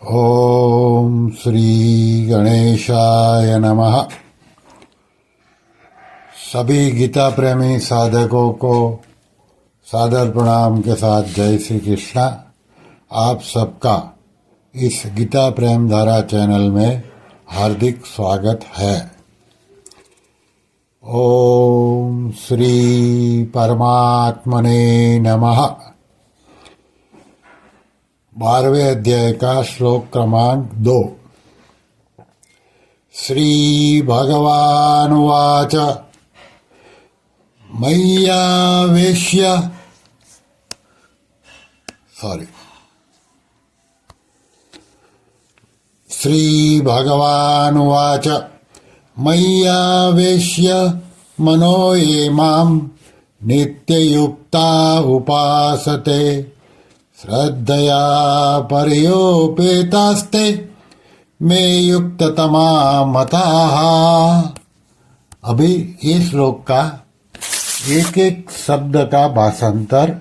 ओम श्री गणेशाय नमः। सभी गीता प्रेमी साधकों को सादर प्रणाम के साथ जय श्री कृष्णा। आप सबका इस गीता प्रेम धारा चैनल में हार्दिक स्वागत है। ओम श्री परमात्मने नमः। 12वें अध्याय का श्लोक क्रमांक 2। श्री भगवानुवाच मय्यावेश्य श्री भगवानुवाच मय्यावेश्य मनो ये माम् नित्ययुक्ता उपासते श्रद्धया पर्योपेतास्ते मे युक्ततमा मताः। अभी इस श्लोक का एक एक शब्द का भाषांतर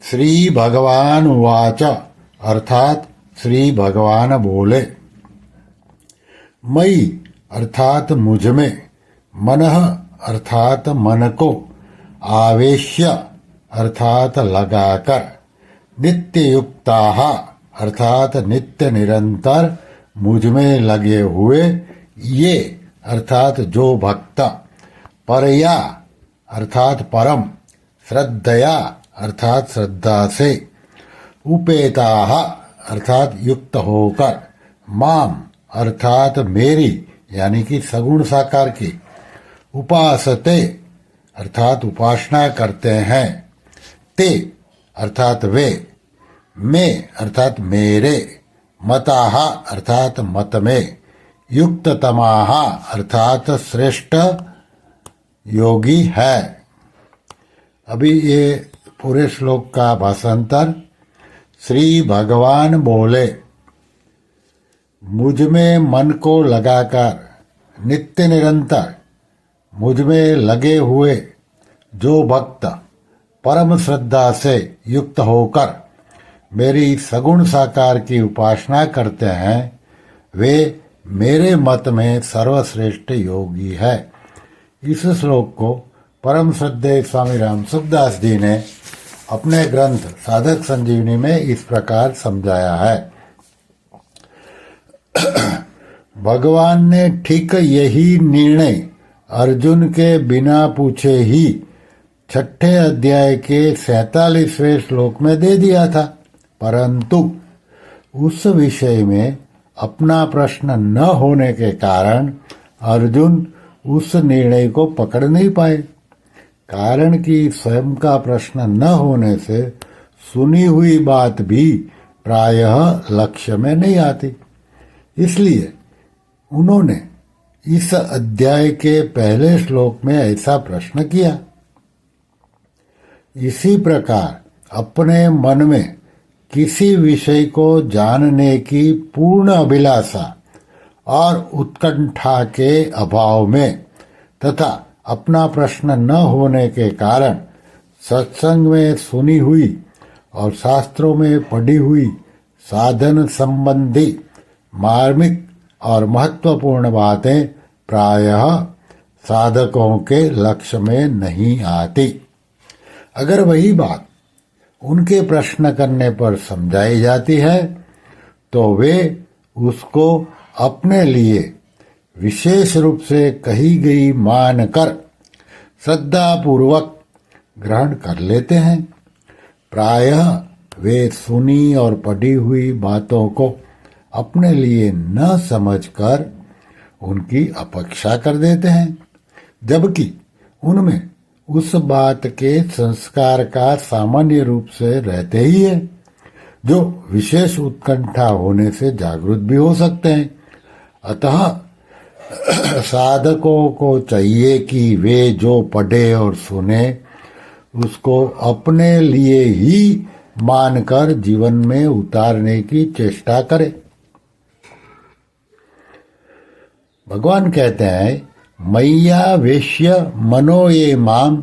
श्री भगवान उवाच अर्थात श्री भगवान बोले। मयि अर्थात मुझ में, मनः अर्थात मन को, आवेश्य अर्थात लगाकर, नित्य युक्ताः अर्थात नित्य निरंतर मुझ में लगे हुए ये अर्थात जो भक्त, परया अर्थात परम, श्रद्धया अर्थात श्रद्धा से, उपेताः अर्थात युक्त होकर, माम अर्थात मेरी यानी कि सगुण साकार की, उपासते अर्थात उपासना करते हैं, ते अर्थात वे, में अर्थात मेरे, मताः अर्थात मत में, युक्ततमाः अर्थात श्रेष्ठ योगी है। अभी ये पूरे श्लोक का भाषांतर श्री भगवान बोले। मुझ में मन को लगाकर नित्य निरंतर मुझ में लगे हुए जो भक्त परम श्रद्धा से युक्त होकर मेरी सगुण साकार की उपासना करते हैं, वे मेरे मत में सर्वश्रेष्ठ योगी है। इस श्लोक को परम श्रद्धेय स्वामी राम सुखदास जी ने अपने ग्रंथ साधक संजीवनी में इस प्रकार समझाया है। भगवान ने ठीक यही निर्णय अर्जुन के बिना पूछे ही 6ठे अध्याय के 47वें श्लोक में दे दिया था, परंतु उस विषय में अपना प्रश्न न होने के कारण अर्जुन उस निर्णय को पकड़ नहीं पाए। कारण कि स्वयं का प्रश्न न होने से सुनी हुई बात भी प्रायः लक्ष्य में नहीं आती। इसलिए उन्होंने इस अध्याय के पहले श्लोक में ऐसा प्रश्न किया। इसी प्रकार अपने मन में किसी विषय को जानने की पूर्ण अभिलाषा और उत्कंठा के अभाव में तथा अपना प्रश्न न होने के कारण सत्संग में सुनी हुई और शास्त्रों में पढ़ी हुई साधन संबंधी मार्मिक और महत्वपूर्ण बातें प्रायः साधकों के लक्ष्य में नहीं आती। अगर वही बात उनके प्रश्न करने पर समझाई जाती है तो वे उसको अपने लिए विशेष रूप से कही गई मानकर श्रद्धापूर्वक ग्रहण कर लेते हैं। प्रायः वे सुनी और पढ़ी हुई बातों को अपने लिए न समझकर उनकी अपेक्षा कर देते हैं, जबकि उनमें उस बात के संस्कार का सामान्य रूप से रहते ही है, जो विशेष उत्कंठा होने से जागृत भी हो सकते हैं। अतः साधकों को चाहिए कि वे जो पढ़े और सुने उसको अपने लिए ही मानकर जीवन में उतारने की चेष्टा करें। भगवान कहते हैं मय्यावेश्य मनो ये माम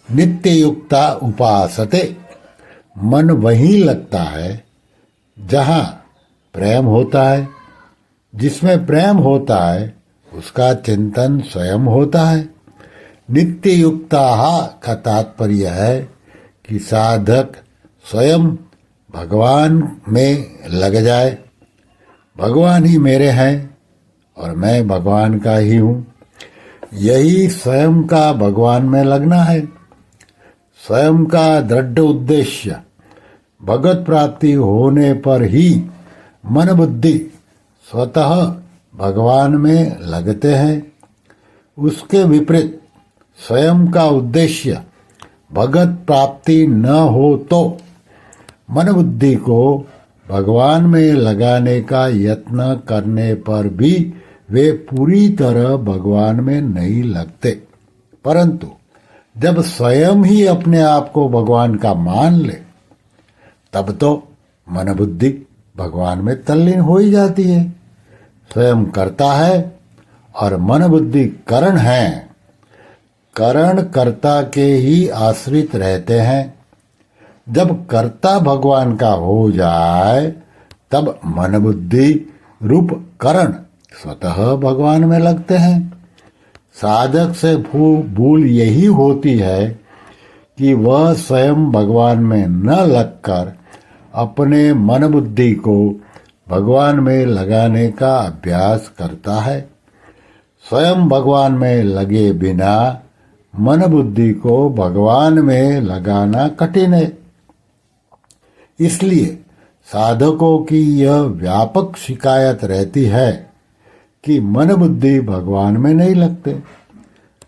नित्य युक्ता उपासते। मन वहीं लगता है जहाँ प्रेम होता है, जिसमें प्रेम होता है उसका चिंतन स्वयं होता है। नित्य युक्ता का तात्पर्य है कि साधक स्वयं भगवान में लग जाए। भगवान ही मेरे हैं और मैं भगवान का ही हूँ। यही स्वयं का भगवान में लगना है। स्वयं का दृढ़ उद्देश्य भगवत प्राप्ति होने पर ही मन बुद्धि स्वतः भगवान में लगते हैं। उसके विपरीत स्वयं का उद्देश्य भगवत प्राप्ति न हो तो मन बुद्धि को भगवान में लगाने का यत्न करने पर भी वे पूरी तरह भगवान में नहीं लगते। परंतु जब स्वयं ही अपने आप को भगवान का मान ले, तब तो मन बुद्धि भगवान में तल्लीन हो ही जाती है। स्वयं करता है और मन बुद्धि करण है। करण कर्ता के ही आश्रित रहते हैं। जब कर्ता भगवान का हो जाए, तब मन बुद्धि रूप करण स्वतः भगवान में लगते हैं। साधक से भूल यही होती है कि वह स्वयं भगवान में न लगकर अपने मन बुद्धि को भगवान में लगाने का अभ्यास करता है। स्वयं भगवान में लगे बिना मन बुद्धि को भगवान में लगाना कठिन है। इसलिए साधकों की यह व्यापक शिकायत रहती है कि मन बुद्धि भगवान में नहीं लगते।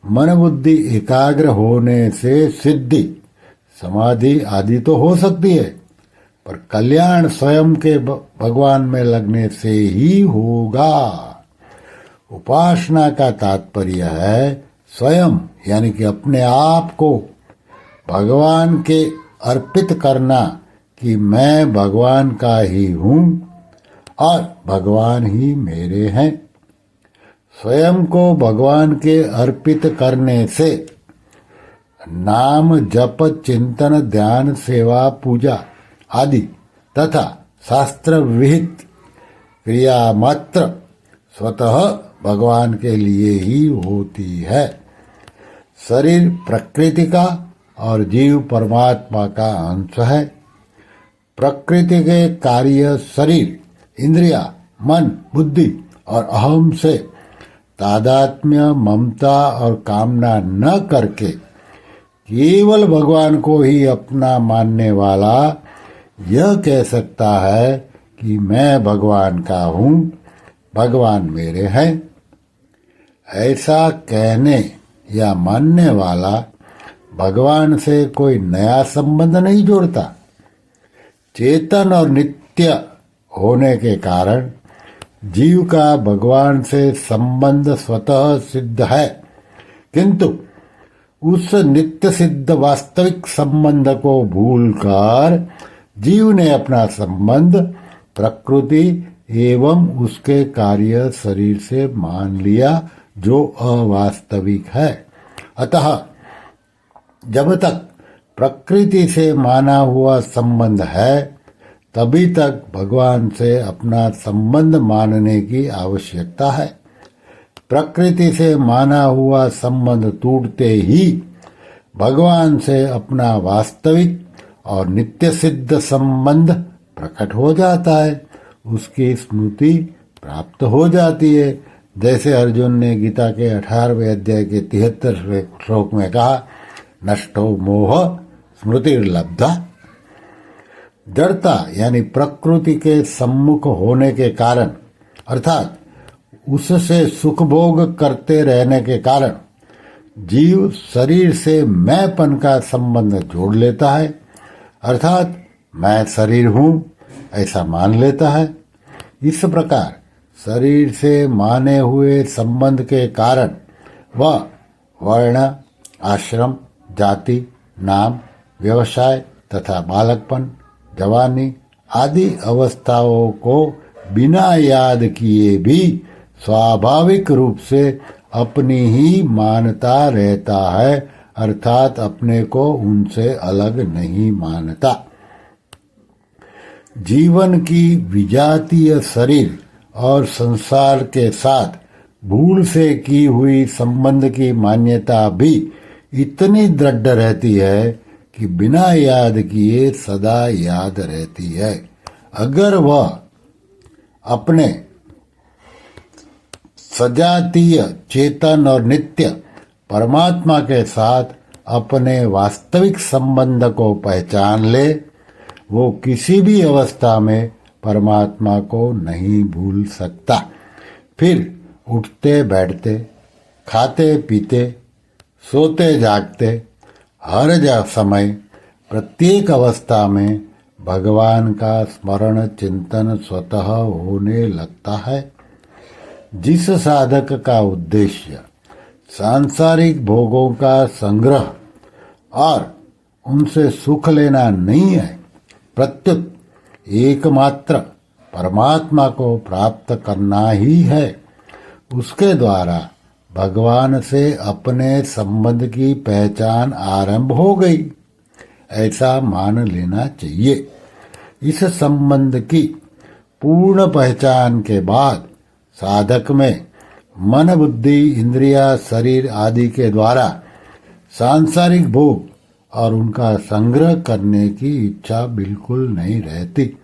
मन बुद्धि एकाग्र होने से सिद्धि, समाधि आदि तो हो सकती है, पर कल्याण स्वयं के भगवान में लगने से ही होगा। उपासना का तात्पर्य है स्वयं यानी कि अपने आप को भगवान के अर्पित करना कि मैं भगवान का ही हूँ और भगवान ही मेरे हैं। स्वयं को भगवान के अर्पित करने से नाम जप चिंतन ध्यान सेवा पूजा आदि तथा शास्त्र विहित क्रिया मात्र स्वतः भगवान के लिए ही होती है। शरीर प्रकृति का और जीव परमात्मा का अंश है। प्रकृति के कार्य शरीर, इंद्रिया, मन, बुद्धि और अहम से तादात्म्य, ममता और कामना न करके केवल भगवान को ही अपना मानने वाला यह कह सकता है कि मैं भगवान का हूँ, भगवान मेरे हैं। ऐसा कहने या मानने वाला भगवान से कोई नया संबंध नहीं जोड़ता। चेतन और नित्य होने के कारण जीव का भगवान से संबंध स्वतः सिद्ध है, किंतु उस नित्य सिद्ध वास्तविक संबंध को भूलकर जीव ने अपना संबंध प्रकृति एवं उसके कार्य शरीर से मान लिया, जो अवास्तविक है। अतः जब तक प्रकृति से माना हुआ संबंध है, तभी तक भगवान से अपना संबंध मानने की आवश्यकता है। प्रकृति से माना हुआ संबंध टूटते ही भगवान से अपना वास्तविक और नित्य सिद्ध संबंध प्रकट हो जाता है, उसकी स्मृति प्राप्त हो जाती है। जैसे अर्जुन ने गीता के 18वें अध्याय के 73वें श्लोक में कहा, नष्टो मोह स्मृतिर्लब्धा। जड़ता यानी प्रकृति के सम्मुख होने के कारण, अर्थात उससे सुख भोग करते रहने के कारण जीव शरीर से मैंपन का संबंध जोड़ लेता है, अर्थात मैं शरीर हूँ ऐसा मान लेता है। इस प्रकार शरीर से माने हुए संबंध के कारण वह वर्ण, आश्रम, जाति, नाम, व्यवसाय तथा बालकपन, जवानी आदि अवस्थाओं को बिना याद किए भी स्वाभाविक रूप से अपनी ही मानता रहता है, अर्थात अपने को उनसे अलग नहीं मानता। जीवन की विजातीय शरीर और संसार के साथ भूल से की हुई संबंध की मान्यता भी इतनी दृढ़ रहती है कि बिना याद किए सदा याद रहती है। अगर वह अपने सजातीय चेतन और नित्य परमात्मा के साथ अपने वास्तविक संबंध को पहचान ले, वो किसी भी अवस्था में परमात्मा को नहीं भूल सकता। फिर उठते बैठते, खाते पीते, सोते जागते, हर समय प्रत्येक अवस्था में भगवान का स्मरण चिंतन स्वतः होने लगता है। जिस साधक का उद्देश्य सांसारिक भोगों का संग्रह और उनसे सुख लेना नहीं है, प्रत्युत एकमात्र परमात्मा को प्राप्त करना ही है, उसके द्वारा भगवान से अपने संबंध की पहचान आरंभ हो गई, ऐसा मान लेना चाहिए। इस संबंध की पूर्ण पहचान के बाद साधक में मन, बुद्धि, इंद्रिया, शरीर आदि के द्वारा सांसारिक भोग और उनका संग्रह करने की इच्छा बिल्कुल नहीं रहती।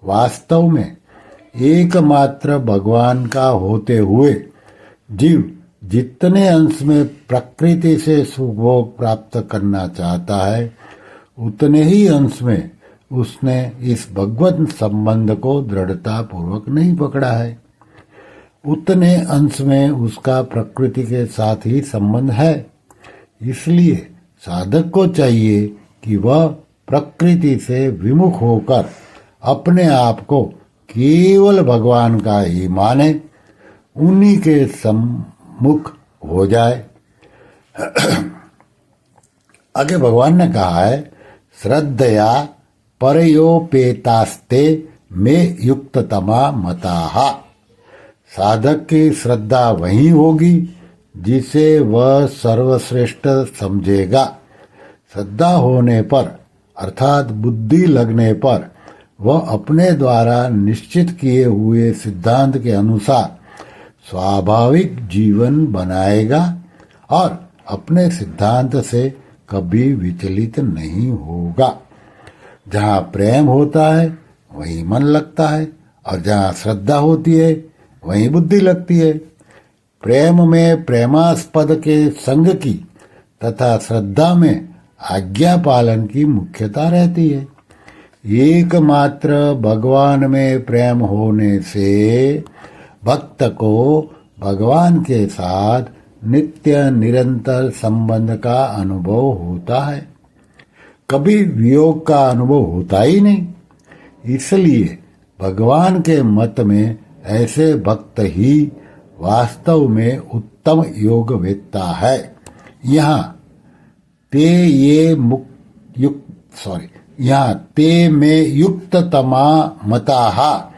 वास्तव में एकमात्र भगवान का होते हुए जीव जितने अंश में प्रकृति से सुखभोग प्राप्त करना चाहता है, उतने ही अंश में उसने इस भगवत संबंध को दृढ़ता पूर्वक नहीं पकड़ा है। उतने अंश में उसका प्रकृति के साथ ही संबंध है। इसलिए साधक को चाहिए कि वह प्रकृति से विमुख होकर अपने आप को केवल भगवान का ही माने, उन्हीं के सम्मुख हो जाए। आगे भगवान ने कहा है, श्रद्धया परयोपेतास्ते में युक्ततमा मताहा। साधक की श्रद्धा वही होगी जिसे वह सर्वश्रेष्ठ समझेगा। श्रद्धा होने पर अर्थात बुद्धि लगने पर वह अपने द्वारा निश्चित किए हुए सिद्धांत के अनुसार स्वाभाविक जीवन बनाएगा और अपने सिद्धांत से कभी विचलित नहीं होगा। जहाँ प्रेम होता है वहीं मन लगता है और जहाँ श्रद्धा होती है वहीं बुद्धि लगती है। प्रेम में प्रेमास्पद के संग की तथा श्रद्धा में आज्ञा पालन की मुख्यता रहती है। एकमात्र भगवान में प्रेम होने से भक्त को भगवान के साथ नित्य निरंतर संबंध का अनुभव होता है, कभी वियोग का अनुभव होता ही नहीं। इसलिए भगवान के मत में ऐसे भक्त ही वास्तव में उत्तम योगवेत्ता है। यहाँ ते में युक्ततमा मताहा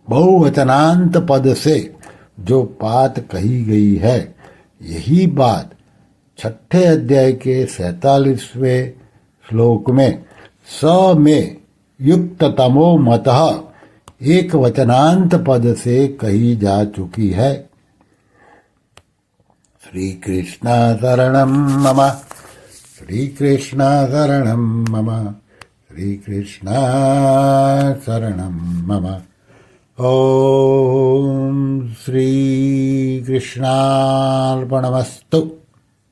बहुवचनांत पद से जो बात कही गई है, यही बात 6 अध्याय के 47वें श्लोक में स में युक्ततमो मतः एक वचनांत पद से कही जा चुकी है। श्री कृष्ण शरणं मम, श्री कृष्ण शरणं मम, श्री कृष्ण शरणं मम। ओम श्री कृष्णार्पणमस्तु।